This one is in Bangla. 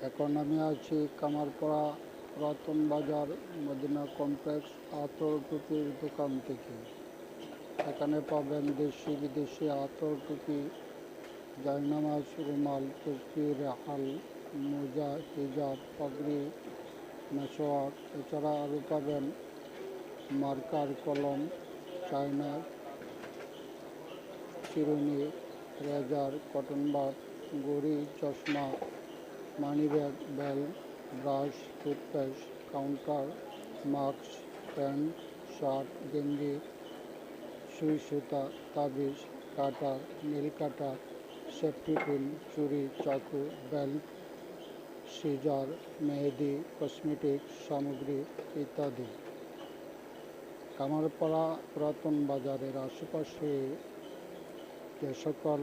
এখন আমি আছি কামারপাড়া পুরাতন বাজার মদিনা কমপ্লেক্স আতর টুপির দোকান থেকে। এখানে পাবেন দেশি বিদেশি আতর টুপি, জায়নামাজ, রুমাল, তসবিহ, রাহাল, মোজা, হিজাব, পাগড়ি, মেসোয়াক। এছাড়া আরও পাবেন মার্কার, কলম, চায়না, চিরুনি, রেজার, কটন বাড, ঘড়ি, চশমা, money bag, belt, brush, toothpaste, counter, mask, pant, shirt, গেঞ্জি, সুই সুতা, তাবিজ, কাটার, নীল কাটার, সেফটি পিন, চুড়ি, চাকু, বেল্ট, সিজার, মেহেদি, কসমেটিক সামগ্রী ইত্যাদি। কামারপাড়া পুরাতন বাজারের আশেপাশে যে সকল